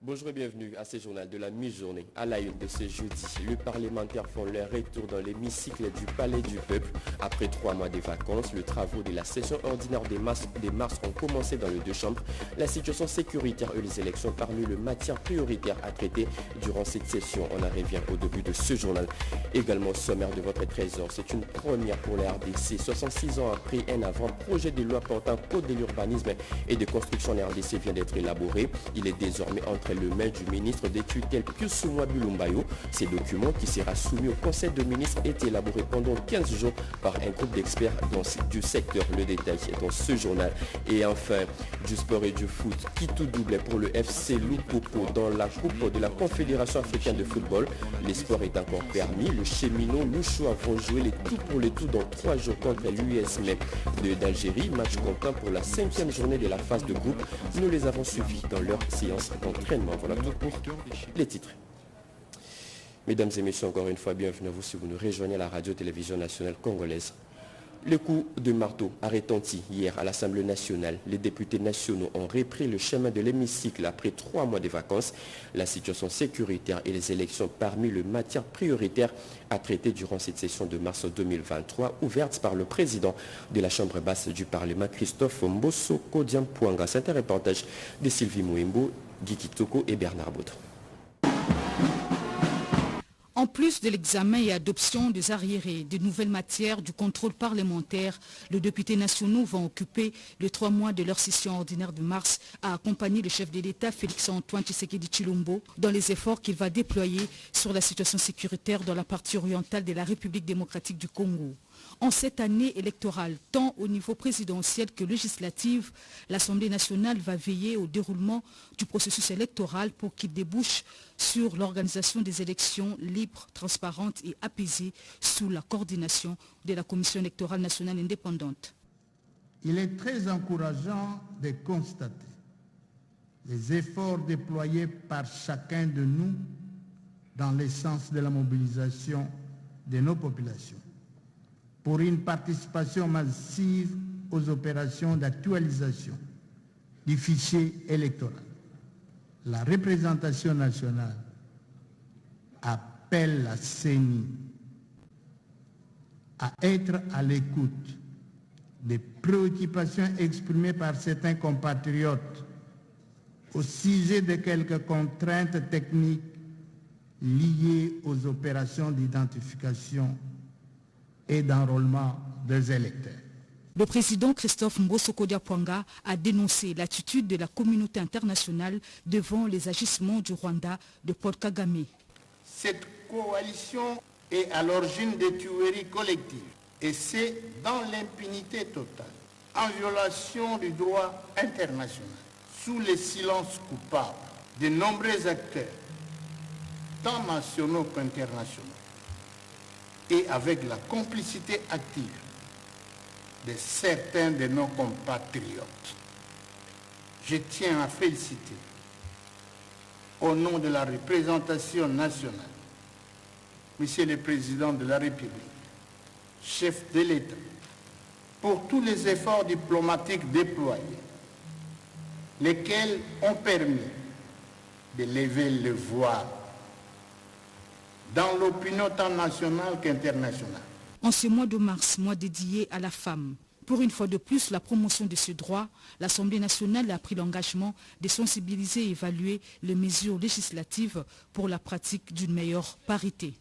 Bonjour et bienvenue à ce journal de la mi-journée. À la une de ce jeudi, les parlementaires font leur retour dans l'hémicycle du Palais du Peuple. Après 3 mois de vacances, les travaux de la session ordinaire des mars ont commencé dans les deux chambres. La situation sécuritaire et les élections parmi les matières prioritaires à traiter durant cette session. On en revient au début de ce journal. Également sommaire de votre trésor, c'est une première pour la RDC. 66 ans après un avant-projet de loi portant code de l'urbanisme et de construction en RDC vient d'être élaboré. Il est désormais entre le mail du ministre des tutelles Pius Bilumbayo. Ces documents qui sera soumis au Conseil de ministres est élaboré pendant 15 jours par un groupe d'experts du secteur. Le détail est dans ce journal. Et enfin, du sport et du foot qui tout double pour le FC Loupopo dans la coupe de la Confédération africaine de football. Les sports est encore permis. Le Cheminot, Louchoua vont jouer les tout pour les tout dans 3 jours contre l'USM d'Algérie. Match comptant pour la 5e journée de la phase de groupe. Nous les avons suivis dans leur séance d'entraînement. Voilà tout pour les titres. Mesdames et messieurs, encore une fois, bienvenue à vous si vous nous rejoignez à la radio-télévision nationale congolaise. Le coup de marteau a retenti hier à l'Assemblée nationale. Les députés nationaux ont repris le chemin de l'hémicycle après 3 mois de vacances. La situation sécuritaire et les élections parmi les matières prioritaires à traiter durant cette session de mars 2023, ouverte par le président de la Chambre basse du Parlement, Christophe Mbosoko Diampuanga. C'est un reportage de Sylvie Mouimbo, Guy Kitoko et Bernard Baud. En plus de l'examen et adoption des arriérés des nouvelles matières du contrôle parlementaire, les députés nationaux vont occuper les 3 mois de leur session ordinaire de mars à accompagner le chef de l'État Félix-Antoine Tshisekedi Tshilombo dans les efforts qu'il va déployer sur la situation sécuritaire dans la partie orientale de la République démocratique du Congo. En cette année électorale, tant au niveau présidentiel que législatif, l'Assemblée nationale va veiller au déroulement du processus électoral pour qu'il débouche sur l'organisation des élections libres, transparentes et apaisées sous la coordination de la Commission électorale nationale indépendante. Il est très encourageant de constater les efforts déployés par chacun de nous dans le sens de la mobilisation de nos populations pour une participation massive aux opérations d'actualisation du fichier électoral. La représentation nationale appelle la CENI à être à l'écoute des préoccupations exprimées par certains compatriotes au sujet de quelques contraintes techniques liées aux opérations d'identification et d'enrôlement des électeurs. Le président Christophe Mbosoko Diampuanga a dénoncé l'attitude de la communauté internationale devant les agissements du Rwanda de Paul Kagame. Cette coalition est à l'origine des tueries collectives et c'est dans l'impunité totale, en violation du droit international, sous le silence coupable de nombreux acteurs, tant nationaux qu'internationaux, et avec la complicité active de certains de nos compatriotes. Je tiens à féliciter, au nom de la représentation nationale, Monsieur le Président de la République, chef de l'État, pour tous les efforts diplomatiques déployés, lesquels ont permis de lever le voile dans l'opinion tant nationale qu'internationale. En ce mois de mars, mois dédié à la femme, pour une fois de plus la promotion de ce droit, l'Assemblée nationale a pris l'engagement de sensibiliser et évaluer les mesures législatives pour la pratique d'une meilleure parité.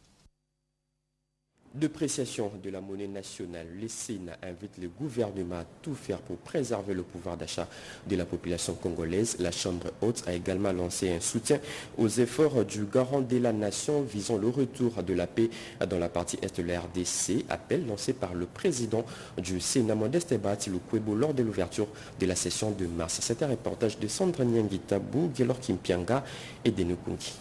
Dépréciation de la monnaie nationale, le Sénat invite le gouvernement à tout faire pour préserver le pouvoir d'achat de la population congolaise. La Chambre haute a également lancé un soutien aux efforts du garant de la nation visant le retour de la paix dans la partie est de la RDC. Appel lancé par le président du Sénat, Modeste Bahati Lukwebo, lors de l'ouverture de la session de mars. C'est un reportage de Sandra Nyangitabu, Gelor Kimpianga et Denukungi.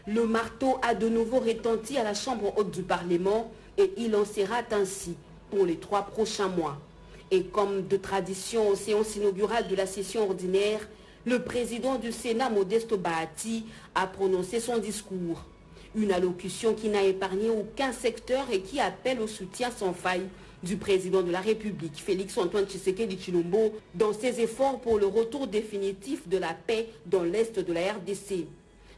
Le marteau a de nouveau retenti à la Chambre haute du Parlement et il en sera ainsi pour les 3 prochains mois. Et comme de tradition aux séances inaugurales de la session ordinaire, le président du Sénat, Modeste Bahati, a prononcé son discours. Une allocution qui n'a épargné aucun secteur et qui appelle au soutien sans faille du président de la République, Félix-Antoine Tshisekedi Tshilombo, dans ses efforts pour le retour définitif de la paix dans l'Est de la RDC.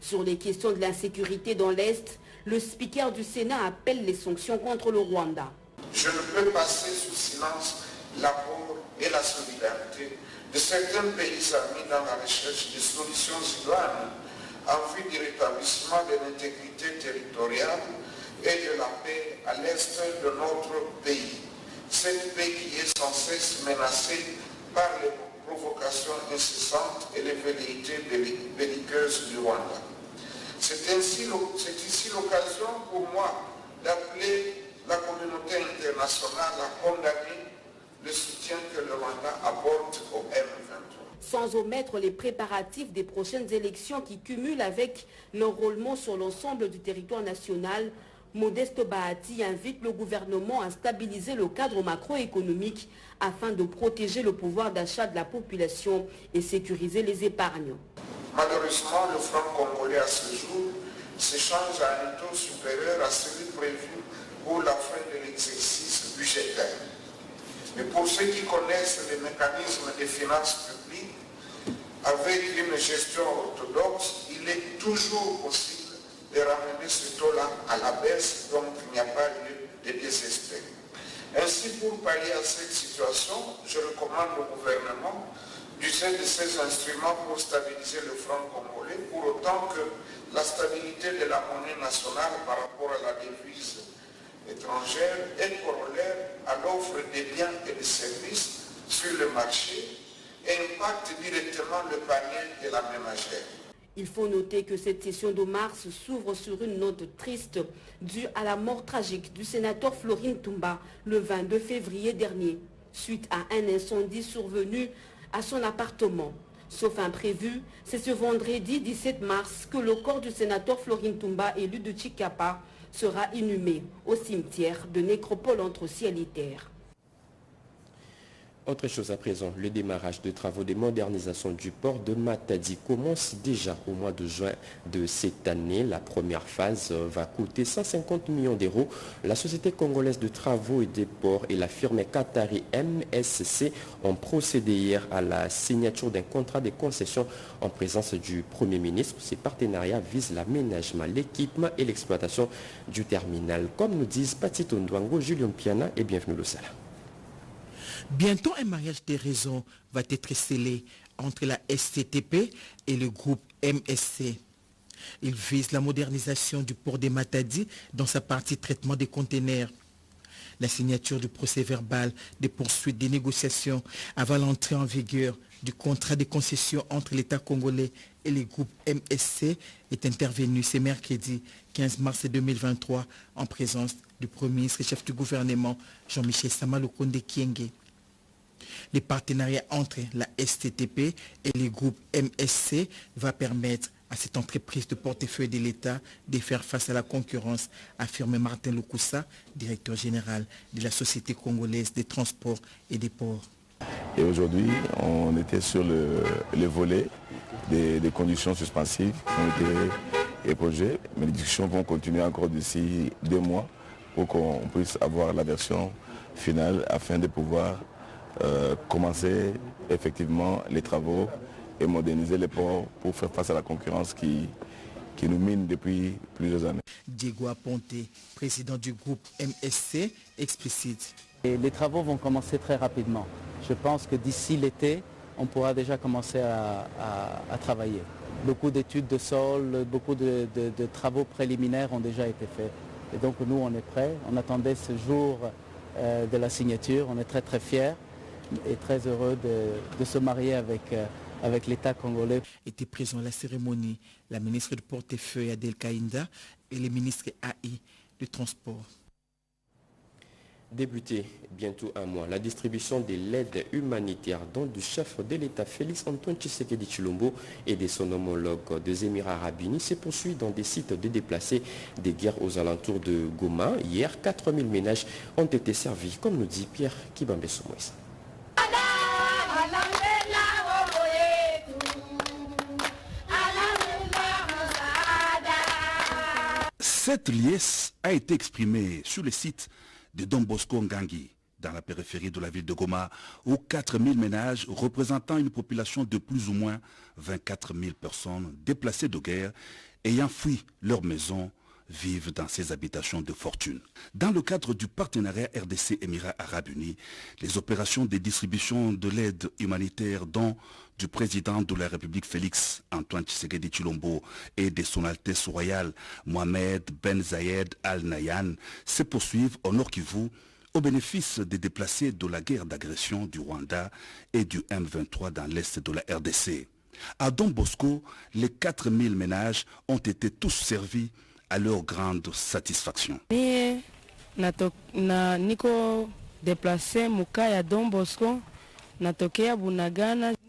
Sur les questions de l'insécurité dans l'Est, le speaker du Sénat appelle les sanctions contre le Rwanda. Je ne peux passer sous silence l'apport et la solidarité de certains pays amis dans la recherche de solutions idoines en vue du rétablissement de l'intégrité territoriale et de la paix à l'est de notre pays. Cette paix qui est sans cesse menacée par les provocations incessantes et les velléités belliqueuses du Rwanda. C'est ici l'occasion pour moi d'appeler la communauté internationale à condamner le soutien que le Rwanda apporte au M23. Sans omettre les préparatifs des prochaines élections qui cumulent avec l'enrôlement sur l'ensemble du territoire national, Modeste Bahati invite le gouvernement à stabiliser le cadre macroéconomique afin de protéger le pouvoir d'achat de la population et sécuriser les épargnants. Malheureusement, le franc congolais à ce jour s'échange à un taux supérieur à celui prévu pour la fin de l'exercice budgétaire. Mais pour ceux qui connaissent les mécanismes des finances publiques, avec une gestion orthodoxe, il est toujours possible de ramener ce taux-là à la baisse, donc il n'y a pas lieu de désespérer. Ainsi, pour pallier à cette situation, je recommande au gouvernement d'user de ces instruments pour stabiliser le franc congolais, pour autant que la stabilité de la monnaie nationale par rapport à la devise étrangère est corollaire à l'offre des biens et des services sur le marché et impacte directement le panier de la ménagère. Il faut noter que cette session de mars s'ouvre sur une note triste due à la mort tragique du sénateur Florin Tumba le 22 février dernier, suite à un incendie survenu à son appartement. Sauf imprévu, c'est ce vendredi 17 mars que le corps du sénateur Florin Tumba, élu de Tshikapa, sera inhumé au cimetière de Nécropole entre ciel et terre. Autre chose à présent, le démarrage de travaux de modernisation du port de Matadi commence déjà au mois de juin de cette année. La première phase va coûter 150 millions d'euros. La société congolaise de travaux et des ports et la firme qatari MSC ont procédé hier à la signature d'un contrat de concession en présence du Premier ministre. Ces partenariats visent l'aménagement, l'équipement et l'exploitation du terminal. Comme nous disent Patito Ndwango, Julien Piana et bienvenue au Sala. Bientôt, un mariage des raisons va être scellé entre la STTP et le groupe MSC. Il vise la modernisation du port de Matadi dans sa partie traitement des conteneurs. La signature du procès verbal des poursuites des négociations avant l'entrée en vigueur du contrat de concession entre l'État congolais et le groupe MSC est intervenue ce mercredi 15 mars 2023 en présence du Premier ministre et chef du gouvernement Jean-Michel Sama Lukonde Kyenge. Le partenariat entre la STTP et le groupe MSC va permettre à cette entreprise de portefeuille de l'État de faire face à la concurrence, affirme Martin Lukusa, directeur général de la Société congolaise des transports et des ports. Et aujourd'hui, on était sur le volet des conditions suspensives qui ont été éprouvées, mais les discussions vont continuer encore d'ici 2 mois pour qu'on puisse avoir la version finale afin de pouvoir commencer effectivement les travaux et moderniser les ports pour faire face à la concurrence qui nous mine depuis plusieurs années. Diego Aponte, président du groupe MSC, explicite. Et les travaux vont commencer très rapidement. Je pense que d'ici l'été, on pourra déjà commencer à travailler. Beaucoup d'études de sol, beaucoup de travaux préliminaires ont déjà été faits. Et donc nous, on est prêts. On attendait ce jour de la signature. On est très très fiers et très heureux de se marier avec l'État congolais. Était présent à la cérémonie la ministre du portefeuille Adel Kainda et le ministre AI du transport. Débuté bientôt un mois, la distribution de l'aide humanitaire dont du chef de l'État Félix-Antoine Tshisekedi Tshilombo et de son homologue des Émirats arabes unis se poursuit dans des sites de déplacés des guerres aux alentours de Goma. Hier, 4000 ménages ont été servis, comme nous dit Pierre Kibambe Soumouessa. Cette liesse a été exprimée sur le site de Don Bosco Ngangi, dans la périphérie de la ville de Goma, où 4000 ménages représentant une population de plus ou moins 24 000 personnes déplacées de guerre, ayant fui leur maison, vivent dans ces habitations de fortune. Dans le cadre du partenariat RDC-Émirats Arabes Unis, les opérations de distribution de l'aide humanitaire dont du président de la République Félix Antoine Tshisekedi Tshilombo et de son Altesse royale Mohamed Ben Zayed Al Nahyan se poursuivent au Nord Kivu au bénéfice des déplacés de la guerre d'agression du Rwanda et du M23 dans l'est de la RDC. À Don Bosco, les 4000 ménages ont été tous servis à leur grande satisfaction.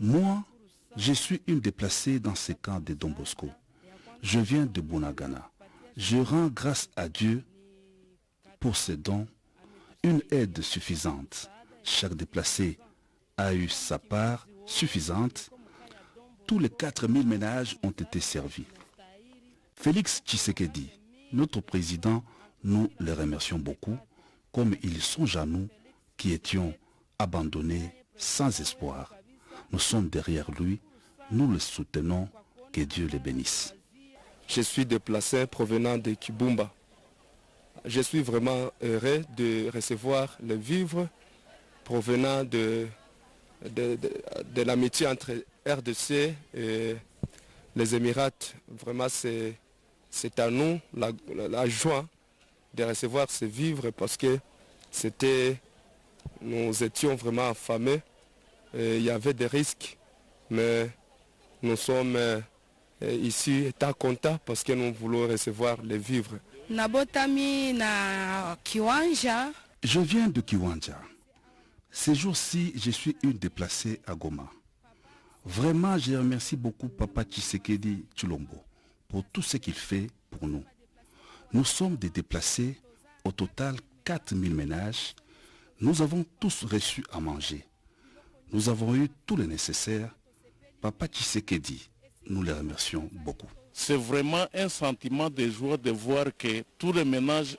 Moi, je suis une déplacée dans ces camps de Don Bosco. Je viens de Bunagana. Je rends grâce à Dieu pour ces dons, une aide suffisante. Chaque déplacé a eu sa part suffisante. Tous les 4000 ménages ont été servis. Félix Tshisekedi, notre président, nous le remercions beaucoup, comme il songe à nous qui étions abandonnés sans espoir. Nous sommes derrière lui, nous le soutenons, que Dieu le bénisse. Je suis déplacé provenant de Kibumba. Je suis vraiment heureux de recevoir les vivres provenant de l'amitié entre RDC et les Émirats. Vraiment, c'est à nous la joie de recevoir ces vivres parce que nous étions vraiment affamés. Il y avait des risques, mais nous sommes ici étant contents parce que nous voulons recevoir les vivres. Je viens de Kiwanja. Ces jours-ci, je suis une déplacée à Goma. Vraiment, je remercie beaucoup Papa Tshisekedi Tshilombo pour tout ce qu'il fait pour nous. Nous sommes des déplacés, au total 4000 ménages. Nous avons tous reçu à manger. Nous avons eu tout le nécessaire. Papa Tshisekedi, nous le remercions beaucoup. C'est vraiment un sentiment de joie de voir que tous les ménages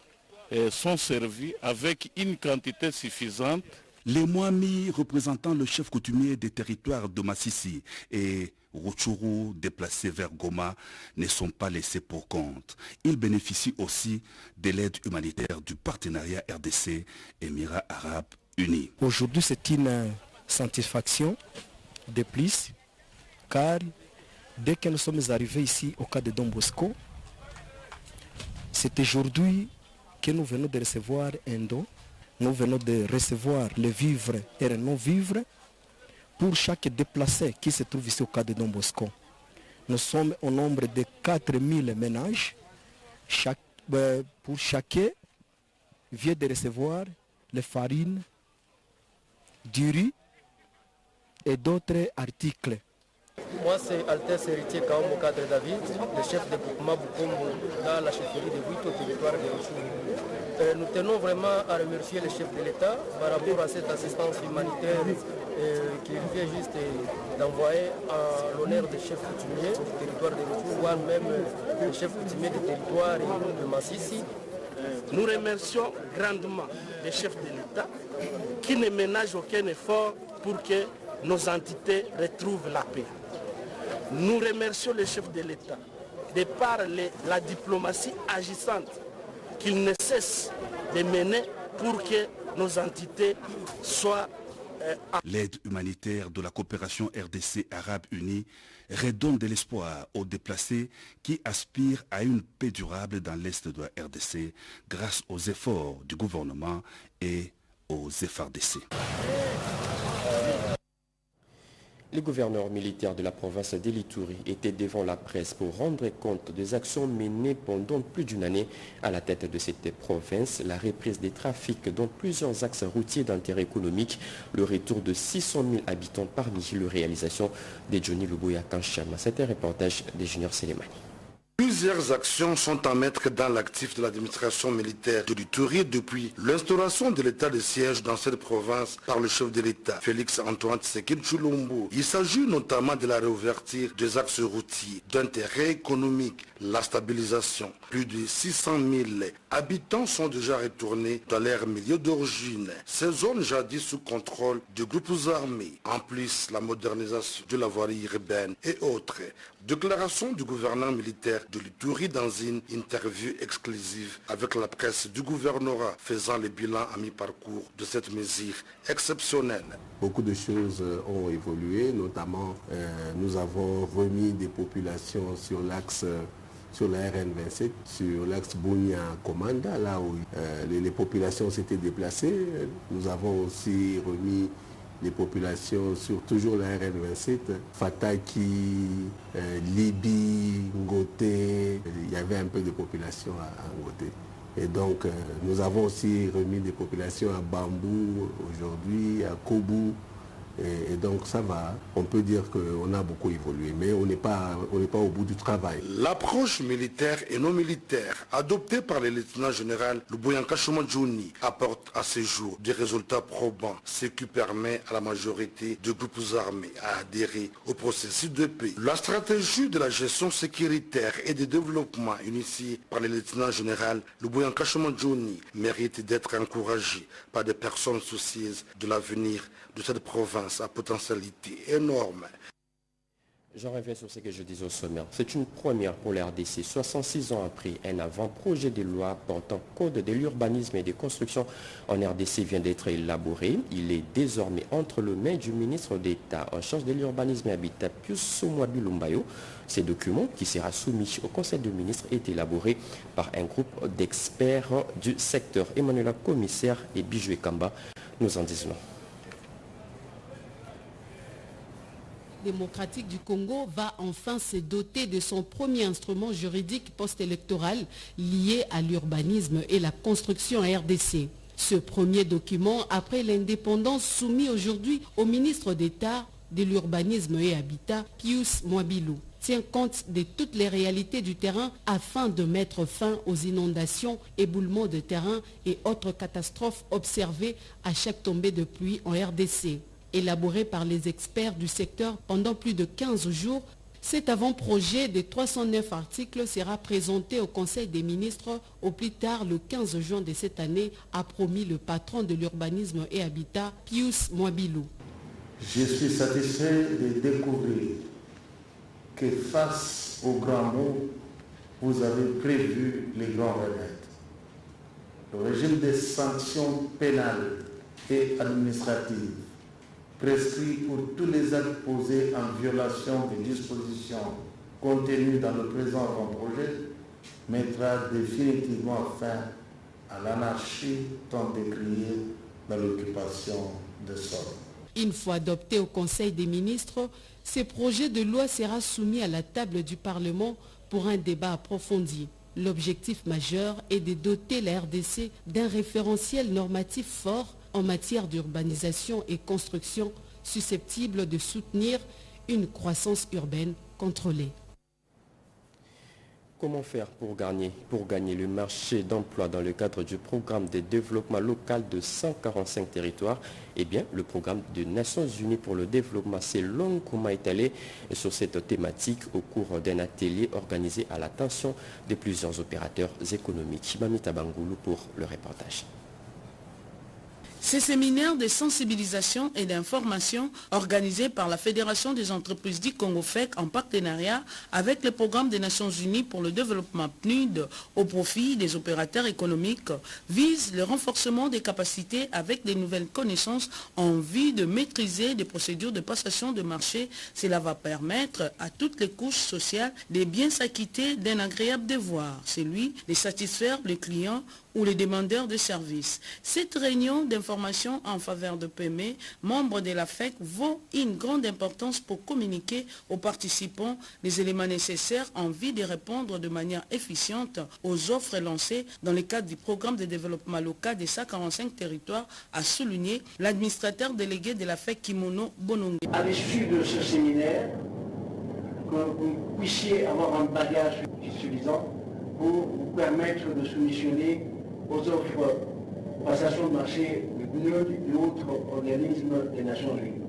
sont servis avec une quantité suffisante. Les Mwami, représentant le chef coutumier des territoires de Massissi et Rutshuru, déplacés vers Goma, ne sont pas laissés pour compte. Ils bénéficient aussi de l'aide humanitaire du partenariat RDC Émirats Arabes Unis. Aujourd'hui, c'est une satisfaction de plus, car dès que nous sommes arrivés ici au cas de Don Bosco, c'est aujourd'hui que nous venons de recevoir un don. Nous venons de recevoir les vivres et les non-vivres pour chaque déplacé qui se trouve ici au cas de Don Bosco. Nous sommes au nombre de 4000 ménages. Pour chacun vient de recevoir les farines, du riz et d'autres articles. Moi, c'est Altesse Héritier Kaombo Cadre David, le chef de groupement Bukombo dans la chefferie de Buito, territoire de Rutshuru. Nous tenons vraiment à remercier le chef de l'État par rapport à cette assistance humanitaire qu'il vient juste d'envoyer à l'honneur des chefs coutumiers du territoire de Rutshuru, voire même le chef coutumier du territoire de Massissi. Nous remercions grandement les chefs de l'État qui ne ménagent aucun effort pour que nos entités retrouvent la paix. Nous remercions les chefs de l'État de par la diplomatie agissante qu'ils ne cessent de mener pour que nos entités soient... L'aide humanitaire de la coopération RDC Arabes Unis redonne de l'espoir aux déplacés qui aspirent à une paix durable dans l'est de la RDC grâce aux efforts du gouvernement et aux FARDC. Le gouverneur militaire de la province d'Elituri était devant la presse pour rendre compte des actions menées pendant plus d'une année à la tête de cette province, la reprise des trafics dans plusieurs axes routiers d'intérêt économique, le retour de 600 000 habitants parmi les réalisations de Johnny Luboya Kanchama. C'était un reportage de Junior Selemani. Plusieurs actions sont à mettre dans l'actif de l'administration militaire de l'Ituri depuis l'instauration de l'état de siège dans cette province par le chef de l'État, Félix Antoine Tshisekedi Tshilombo. Il s'agit notamment de la réouverture des axes routiers d'intérêt économique, la stabilisation. Plus de 600 000 habitants sont déjà retournés dans leur milieu d'origine. Ces zones jadis sous contrôle de groupes armés, en plus la modernisation de la voirie urbaine et autres. Déclaration du gouverneur militaire de l'Ituri dans une interview exclusive avec la presse du gouvernorat faisant le bilan à mi-parcours de cette mesure exceptionnelle. Beaucoup de choses ont évolué, notamment nous avons remis des populations sur l'axe sur la RN27, sur l'axe Bunia-Komanda, là où les populations s'étaient déplacées. Nous avons aussi remis les populations sur toujours la RN27, Fataki, Libi, Ngote, il y avait un peu de population à Ngote. Et donc nous avons aussi remis des populations à Bambou aujourd'hui, à Kobu. Et donc ça va, on peut dire qu'on a beaucoup évolué, mais on n'est pas au bout du travail. L'approche militaire et non militaire adoptée par le lieutenant général Luboyanka Shumadjouni apporte à ce jour des résultats probants, ce qui permet à la majorité de groupes armés à adhérer au processus de paix. La stratégie de la gestion sécuritaire et de développement initiée par le lieutenant général Luboyanka Shumadjouni mérite d'être encouragée par des personnes soucieuses de l'avenir de cette province à potentialité énorme. J'en reviens sur ce que je disais au sommaire. C'est une première pour la RDC. 66 ans après, un avant-projet de loi portant code de l'urbanisme et des constructions en RDC vient d'être élaboré. Il est désormais entre les mains du ministre d'État en charge de l'urbanisme et habitat, Pius Soumouabi Lumbayo. Ce document, qui sera soumis au Conseil des ministres, est élaboré par un groupe d'experts du secteur. Emmanuela Commissaire et Bijoué Kamba nous en disent non. Démocratique du Congo va enfin se doter de son premier instrument juridique post-électoral lié à l'urbanisme et la construction à RDC. Ce premier document, après l'indépendance, soumis aujourd'hui au ministre d'État de l'urbanisme et habitat, Pius Mwabilou, tient compte de toutes les réalités du terrain afin de mettre fin aux inondations, éboulements de terrain et autres catastrophes observées à chaque tombée de pluie en RDC. Élaboré par les experts du secteur pendant plus de 15 jours, cet avant-projet de 309 articles sera présenté au Conseil des ministres au plus tard le 15 juin de cette année, a promis le patron de l'urbanisme et habitat, Pius Mwabilou. Je suis satisfait de découvrir que face aux grands mots, vous avez prévu les grands remèdes. Le régime des sanctions pénales et administratives prescrit pour tous les actes posés en violation des dispositions contenues dans le présent avant-projet mettra définitivement fin à l'anarchie tant décriée dans l'occupation des sols. Une fois adopté au Conseil des ministres, ce projet de loi sera soumis à la table du Parlement pour un débat approfondi. L'objectif majeur est de doter la RDC d'un référentiel normatif fort en matière d'urbanisation et construction susceptible de soutenir une croissance urbaine contrôlée. Comment faire pour gagner le marché d'emploi dans le cadre du programme de développement local de 145 territoires? Eh bien, le programme des Nations Unies pour le développement s'est longuement étalé sur cette thématique au cours d'un atelier organisé à l'attention de plusieurs opérateurs économiques. Mamita Bangoulou pour le reportage. Ces séminaires de sensibilisation et d'information organisés par la Fédération des entreprises du Congo FEC en partenariat avec le programme des Nations Unies pour le développement PNUD au profit des opérateurs économiques visent le renforcement des capacités avec des nouvelles connaissances en vue de maîtriser des procédures de passation de marché. Cela va permettre à toutes les couches sociales de bien s'acquitter d'un agréable devoir, celui de satisfaire les clients ou les demandeurs de services. Cette réunion d'information en faveur de PME, membres de la FEC, vaut une grande importance pour communiquer aux participants les éléments nécessaires en vue de répondre de manière efficiente aux offres lancées dans le cadre du programme de développement local des 145 territoires, a souligné l'administrateur délégué de la FEC, Kimono Bonongue. À l'issue de ce séminaire, que vous puissiez avoir un bagage suffisant pour vous permettre de soumissionner aux offres passation de marché du PNUD et autres organismes des Nations Unies.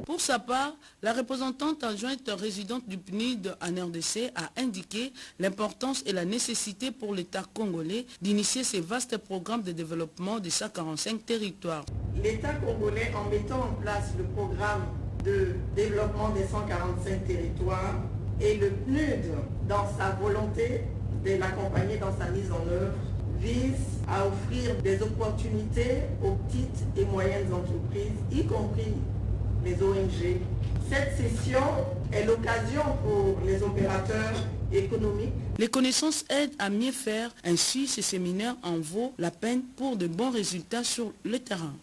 Pour sa part, la représentante adjointe résidente du PNUD en RDC a indiqué l'importance et la nécessité pour l'État congolais d'initier ces vastes programmes de développement de 145 territoires. L'État congolais, en mettant en place le programme de développement des 145 territoires et le PNUD, dans sa volonté de l'accompagner dans sa mise en œuvre, vise à offrir des opportunités aux petites et moyennes entreprises, y compris les ONG. Cette session est l'occasion pour les opérateurs économiques. Les connaissances aident à mieux faire, ainsi ce séminaire en vaut la peine pour de bons résultats sur le terrain.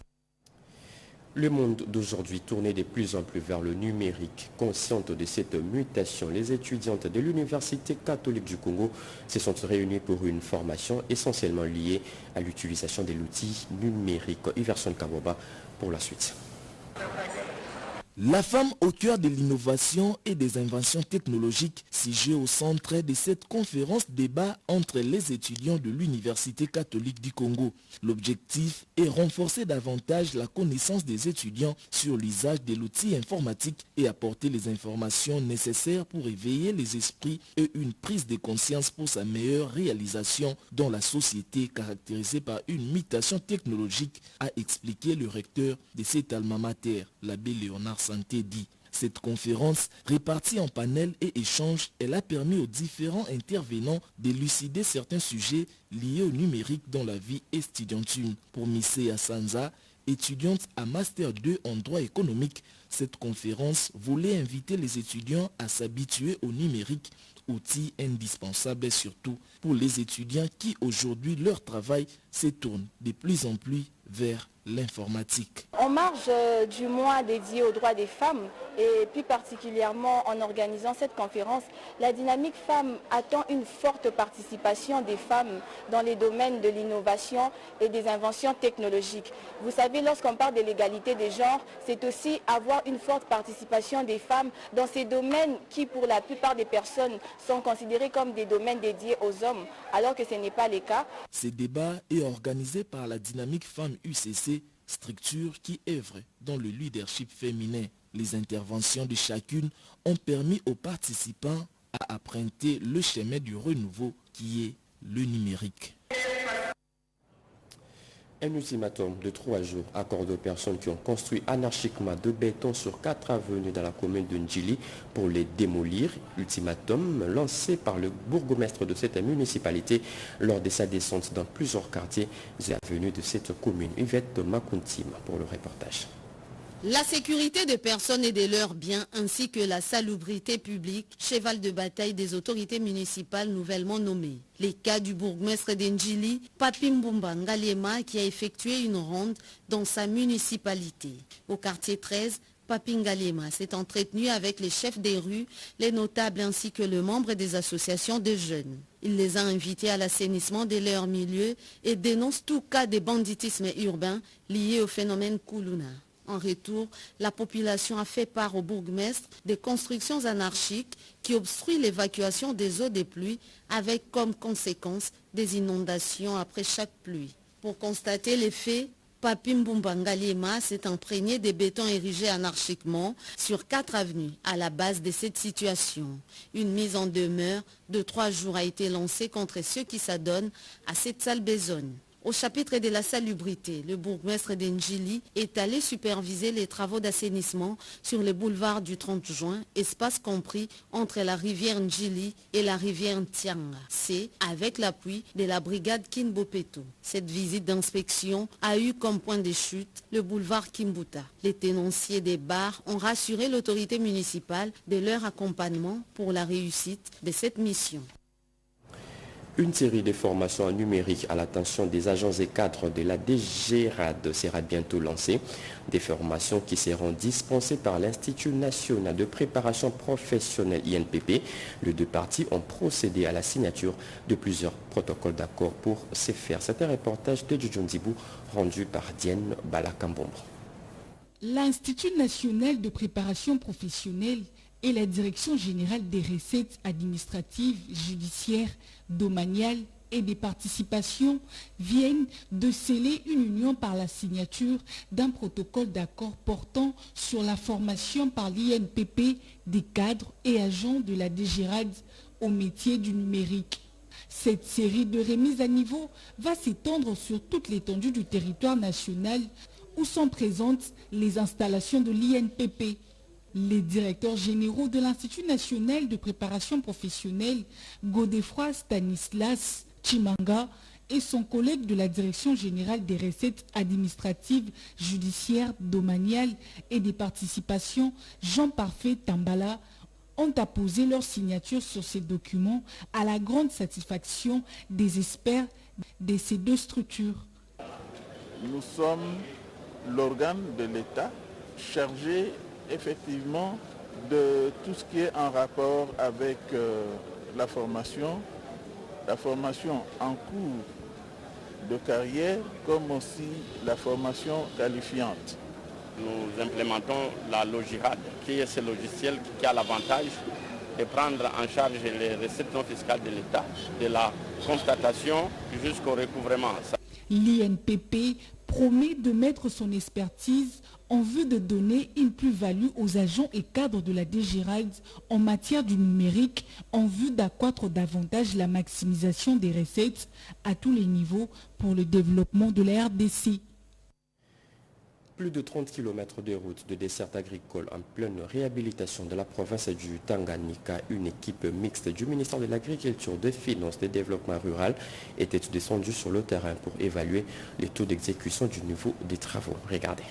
Le monde d'aujourd'hui tournait de plus en plus vers le numérique. Conscientes de cette mutation, les étudiantes de l'Université catholique du Congo se sont réunies pour une formation essentiellement liée à l'utilisation de l'outil numérique. Iverson Kaboba pour la suite. La femme au cœur de l'innovation et des inventions technologiques siégée au centre de cette conférence débat entre les étudiants de l'Université catholique du Congo. L'objectif est renforcer davantage la connaissance des étudiants sur l'usage de l'outil informatique et apporter les informations nécessaires pour éveiller les esprits et une prise de conscience pour sa meilleure réalisation dans la société caractérisée par une mutation technologique, a expliqué le recteur de cet alma mater, l'abbé Léonard Santé dit. Cette conférence, répartie en panels et échanges, elle a permis aux différents intervenants d'élucider certains sujets liés au numérique dans la vie estudiantine. Pour Missé Assanza, étudiante à Master 2 en droit économique, cette conférence voulait inviter les étudiants à s'habituer au numérique, outil indispensable surtout pour les étudiants qui aujourd'hui leur travail se tourne de plus en plus vers l'informatique. En marge du mois dédié aux droits des femmes et plus particulièrement en organisant cette conférence, la dynamique femme attend une forte participation des femmes dans les domaines de l'innovation et des inventions technologiques. Vous savez, lorsqu'on parle de l'égalité des genres, c'est aussi avoir une forte participation des femmes dans ces domaines qui, pour la plupart des personnes, sont considérés comme des domaines dédiés aux hommes, alors que ce n'est pas le cas. Ce débat est organisé par la dynamique femme UCC, structure qui œuvre dans le leadership féminin. Les interventions de chacune ont permis aux participants à emprunter le chemin du renouveau qui est le numérique. Un ultimatum de 3 jours accordé aux personnes qui ont construit anarchiquement de béton sur 4 avenues dans la commune de Ndjili pour les démolir. Ultimatum lancé par le bourgmestre de cette municipalité lors de sa descente dans plusieurs quartiers et avenues de cette commune. Yvette Makuntim pour le reportage. La sécurité des personnes et de leurs biens ainsi que la salubrité publique, cheval de bataille des autorités municipales nouvellement nommées. Les cas du bourgmestre d'Ndjili, Papi Mbumba Ngaliema, qui a effectué une ronde dans sa municipalité. Au quartier 13, Papi Ngaliema s'est entretenu avec les chefs des rues, les notables ainsi que les membres des associations de jeunes. Il les a invités à l'assainissement de leur milieu et dénonce tout cas de banditisme urbain lié au phénomène Koulouna. En retour, la population a fait part au bourgmestre des constructions anarchiques qui obstruent l'évacuation des eaux des pluies avec comme conséquence des inondations après chaque pluie. Pour constater les faits, Papi Mbumba Ngaliema s'est imprégné des bétons érigés anarchiquement sur 4 avenues à la base de cette situation. Une mise en demeure de 3 jours a été lancée contre ceux qui s'adonnent à cette sale besogne. Au chapitre de la salubrité, le bourgmestre d'Ndjili est allé superviser les travaux d'assainissement sur le boulevard du 30 juin, espace compris entre la rivière Ndjili et la rivière Ntianga. C'est avec l'appui de la brigade Kinbopeto. Cette visite d'inspection a eu comme point de chute le boulevard Kimbuta. Les tenanciers des bars ont rassuré l'autorité municipale de leur accompagnement pour la réussite de cette mission. Une série de formations en numérique à l'attention des agents et cadres de la DGRAD sera bientôt lancée. Des formations qui seront dispensées par l'Institut national de préparation professionnelle INPP. Les deux parties ont procédé à la signature de plusieurs protocoles d'accord pour ce faire. C'est un reportage de Djundjibou rendu par Diane Balakambombo. L'Institut national de préparation professionnelle et la Direction générale des recettes administratives, judiciaires, domaniales et des participations viennent de sceller une union par la signature d'un protocole d'accord portant sur la formation par l'INPP des cadres et agents de la DGRAD au métier du numérique. Cette série de remises à niveau va s'étendre sur toute l'étendue du territoire national où sont présentes les installations de l'INPP. Les directeurs généraux de l'Institut national de préparation professionnelle, Godefroy Stanislas Chimanga, et son collègue de la Direction générale des recettes administratives, judiciaires, domaniales et des participations, Jean-Parfait Tambala, ont apposé leur signature sur ces documents à la grande satisfaction des experts de ces deux structures. Nous sommes l'organe de l'État chargé effectivement de tout ce qui est en rapport avec la formation en cours de carrière, comme aussi la formation qualifiante. Nous implémentons la Logirad, qui est ce logiciel qui a l'avantage de prendre en charge les recettes non fiscales de l'État, de la constatation jusqu'au recouvrement. L'INPP promet de mettre son expertise en vue de donner une plus-value aux agents et cadres de la DGRAD en matière du numérique, en vue d'accroître davantage la maximisation des recettes à tous les niveaux pour le développement de la RDC. Plus de 30 km de routes de desserte agricole en pleine réhabilitation de la province du Tanganyika. Une équipe mixte du ministère de l'Agriculture, des Finances et du Développement rural était descendue sur le terrain pour évaluer les taux d'exécution du niveau des travaux. Regardez.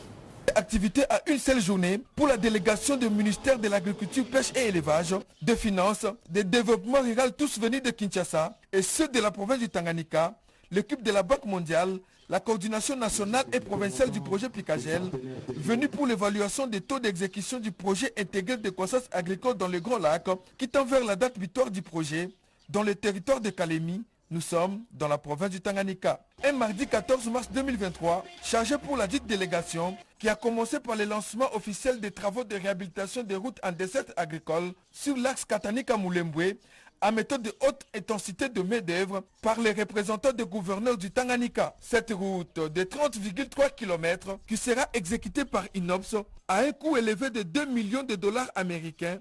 Activité à une seule journée pour la délégation du ministère de l'Agriculture, Pêche et Élevage, des Finances, des Développements rural, tous venus de Kinshasa et ceux de la province du Tanganyika, l'équipe de la Banque mondiale, la coordination nationale et provinciale du projet Picagel, venue pour l'évaluation des taux d'exécution du projet intégré de croissance agricole dans le Grand Lac, qui tend vers la date butoir du projet, dans le territoire de Kalemi. Nous sommes dans la province du Tanganyika. Un mardi 14 mars 2023, chargé pour la dite délégation, qui a commencé par le lancement officiel des travaux de réhabilitation des routes en desserte agricole sur l'axe Katanika-Moulembwe, à méthode de haute intensité de main-d'œuvre par les représentants des gouverneurs du Tanganyika. Cette route de 30,3 km qui sera exécutée par INOPS à un coût élevé de 2 millions de dollars américains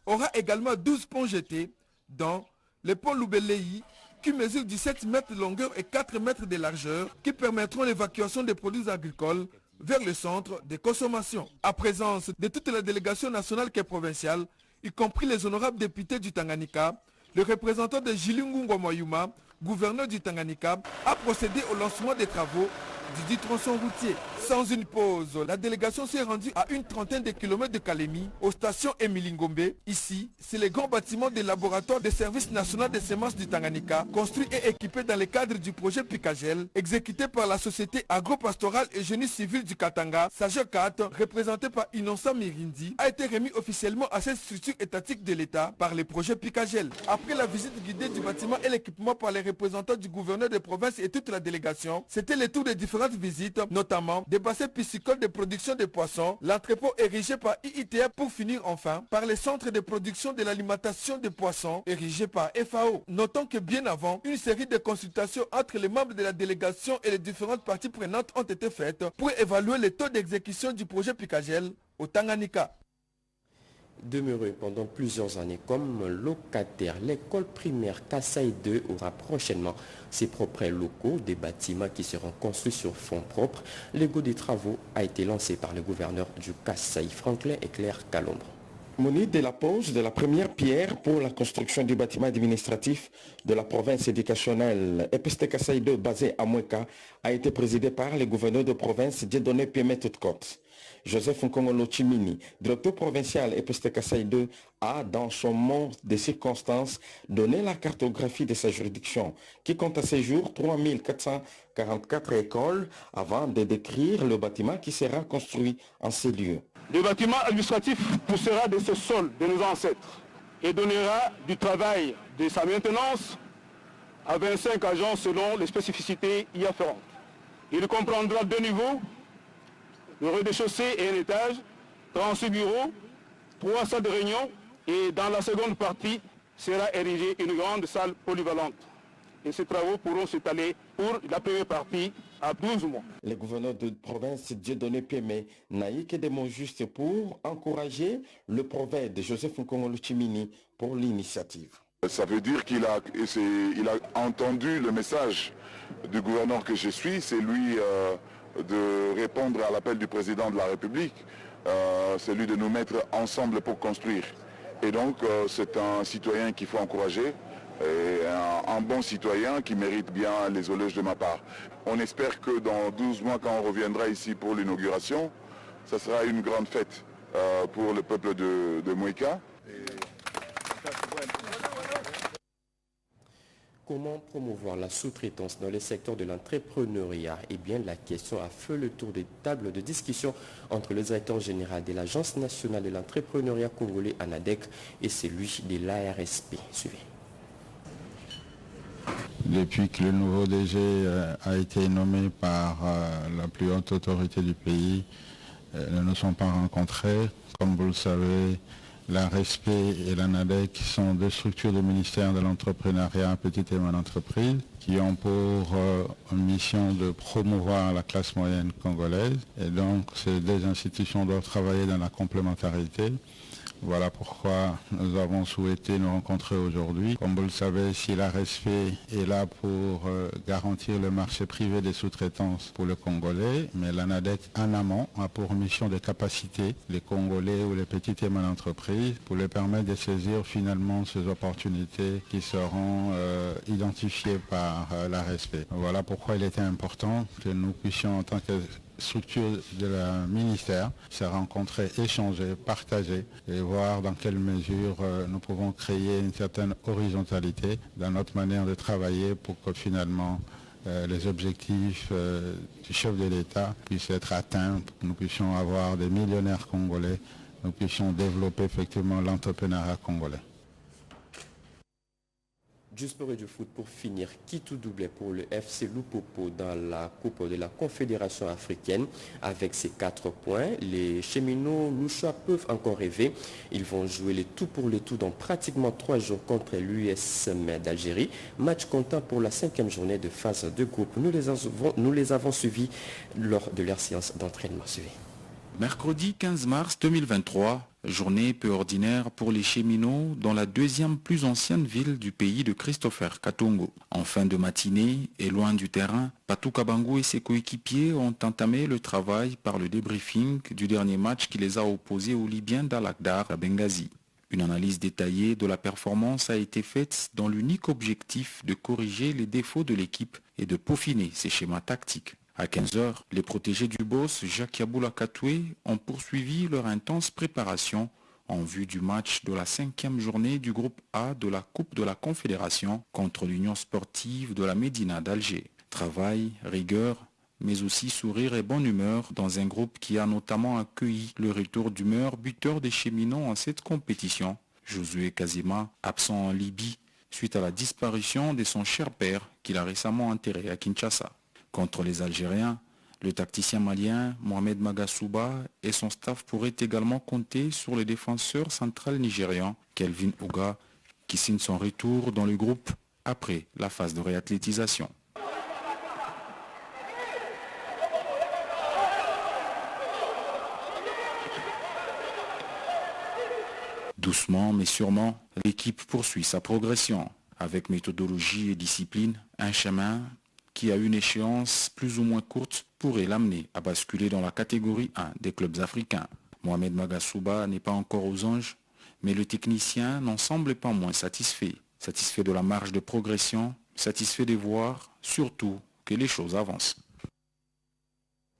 aura également 12 ponts jetés, dont le pont Loubelei qui mesure 17 mètres de longueur et 4 mètres de largeur qui permettront l'évacuation des produits agricoles vers le centre de consommation. À présence de toute la délégation nationale et provinciale, y compris les honorables députés du Tanganyika, le représentant de Jilingu Ngomoyuma, gouverneur du Tanganyika, a procédé au lancement des travaux du dit tronçon routier. Sans une pause, la délégation s'est rendue à une trentaine de kilomètres de Kalemi, aux stations Emilingombe. Ici, c'est le grand bâtiment des laboratoires des services nationaux des semences du Tanganyika, construit et équipé dans le cadre du projet Picagel, exécuté par la société agro-pastorale et génie civil du Katanga, Sage 4, représenté par Innocent Mirindi, a été remis officiellement à cette structure étatique de l'État par le projet Picagel. Après la visite guidée du bâtiment et l'équipement par les représentants du gouverneur des provinces et toute la délégation, c'était le tour des différentes visites, notamment des bassins piscicoles de production de poissons, l'entrepôt érigé par IITA pour finir enfin par les centres de production de l'alimentation des poissons érigés par FAO. Notons que bien avant, une série de consultations entre les membres de la délégation et les différentes parties prenantes ont été faites pour évaluer les taux d'exécution du projet Picagel au Tanganyika. Demeuré pendant plusieurs années comme locataire, l'école primaire Kassai 2 aura prochainement ses propres locaux, des bâtiments qui seront construits sur fonds propres. Le go des travaux a été lancé par le gouverneur du Kassai, Franklin et Claire Kalombre. Muni de la pose de la première pierre pour la construction du bâtiment administratif de la province éducationnelle EPST Kassai 2 basé à Moueka a été présidé par le gouverneur de province Dieudonné Piemet-Toute-Côte. Joseph Nkongolo Chimini, directeur provincial EPST Kassai 2, a, dans son monde de circonstances, donné la cartographie de sa juridiction, qui compte à ce jour 3444 écoles, avant de décrire le bâtiment qui sera construit en ces lieux. Le bâtiment administratif poussera de ce sol de nos ancêtres et donnera du travail de sa maintenance à 25 agents selon les spécificités y afférentes. Il comprendra 2 niveaux, le rez-de-chaussée et un étage, 36 bureaux, 3 salles de réunion et dans la seconde partie sera érigée une grande salle polyvalente. et ces travaux pourront s'étaler pour la première partie à 12 mois. Le gouverneur de province Dieudonné Piémé n'a eu que des mots justes pour encourager le prophète Joseph Nkongolo Tchimini pour l'initiative. Ça veut dire qu'il a entendu le message du gouverneur que je suis, c'est lui de répondre à l'appel du président de la République, c'est lui de nous mettre ensemble pour construire. Et donc c'est un citoyen qu'il faut encourager, et un bon citoyen qui mérite bien les éloges de ma part. On espère que dans 12 mois, quand on reviendra ici pour l'inauguration, ça sera une grande fête pour le peuple de Mouika. Comment promouvoir la sous-traitance dans le secteur de l'entrepreneuriat? Eh bien, la question a fait le tour des tables de discussion entre le directeur général de l'Agence nationale de l'entrepreneuriat congolais ANADEC et celui de l'ARSP. Suivez. Depuis que le nouveau DG a été nommé par la plus haute autorité du pays, nous ne nous sommes pas rencontrés. Comme vous le savez, l'ARSP et l'ANADEC sont deux structures du ministère de l'entrepreneuriat petite et moyenne entreprise qui ont pour mission de promouvoir la classe moyenne congolaise. Et donc ces deux institutions doivent travailler dans la complémentarité. Voilà pourquoi nous avons souhaité nous rencontrer aujourd'hui. Comme vous le savez, si l'ARSP est là pour garantir le marché privé des sous-traitances pour le Congolais, mais l'ANADEC en amont a pour mission de capaciter les Congolais ou les petites et moyennes entreprises pour les permettre de saisir finalement ces opportunités qui seront identifiées par l'ARSP. Voilà pourquoi il était important que nous puissions en tant que structure de la ministère se rencontrer, échanger, partager et voir dans quelle mesure nous pouvons créer une certaine horizontalité dans notre manière de travailler pour que finalement les objectifs du chef de l'État puissent être atteints, pour que nous puissions avoir des millionnaires congolais, nous puissions développer effectivement l'entrepreneuriat congolais. Du sport et du foot pour finir, qui tout doublait pour le FC Lupopo dans la Coupe de la Confédération africaine avec ses 4 points. Les cheminots louchois peuvent encore rêver. Ils vont jouer le tout pour le tout dans pratiquement 3 jours contre l'USM d'Algérie. Match comptant pour la 5e journée de phase de groupe. Nous les avons suivis lors de leur séance d'entraînement. Mercredi 15 mars 2023, journée peu ordinaire pour les cheminots dans la 2e plus ancienne ville du pays de Christopher Katongo. En fin de matinée et loin du terrain, Patou Kabangou et ses coéquipiers ont entamé le travail par le débriefing du dernier match qui les a opposés aux Libyens d'Al-Akdar à Benghazi. Une analyse détaillée de la performance a été faite dans l'unique objectif de corriger les défauts de l'équipe et de peaufiner ses schémas tactiques. À 15h, les protégés du boss Jacques Yaboula Katoué ont poursuivi leur intense préparation en vue du match de la 5e journée du groupe A de la Coupe de la Confédération contre l'Union sportive de la Médina d'Alger. Travail, rigueur, mais aussi sourire et bonne humeur dans un groupe qui a notamment accueilli le retour d'humeur buteur des cheminots en cette compétition, Josué Kazema, absent en Libye suite à la disparition de son cher père qu'il a récemment enterré à Kinshasa. Contre les Algériens, le tacticien malien Mohamed Magasuba et son staff pourraient également compter sur le défenseur central nigérian Kelvin Ouga qui signe son retour dans le groupe après la phase de réathlétisation. Doucement mais sûrement, l'équipe poursuit sa progression avec méthodologie et discipline, un chemin qui à une échéance plus ou moins courte pourrait l'amener à basculer dans la catégorie 1 des clubs africains. Mohamed Magasuba n'est pas encore aux anges, mais le technicien n'en semble pas moins satisfait. Satisfait de la marge de progression, satisfait de voir surtout que les choses avancent.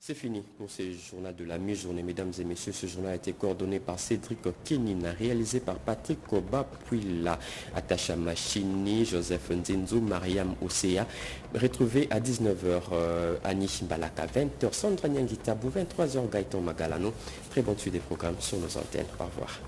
C'est fini pour ce journal de la mi-journée. Mesdames et messieurs, ce journal a été coordonné par Cédric Kenina, réalisé par Patrick Koba Puila, Attacha Machini, Joseph Nzinzou, Mariam Osea. Retrouvez à 19h Annie Balaka, 20h Sandra Nyangitabou, 23h Gaëtan Magalano. Très bonne suite des programmes sur nos antennes. Au revoir.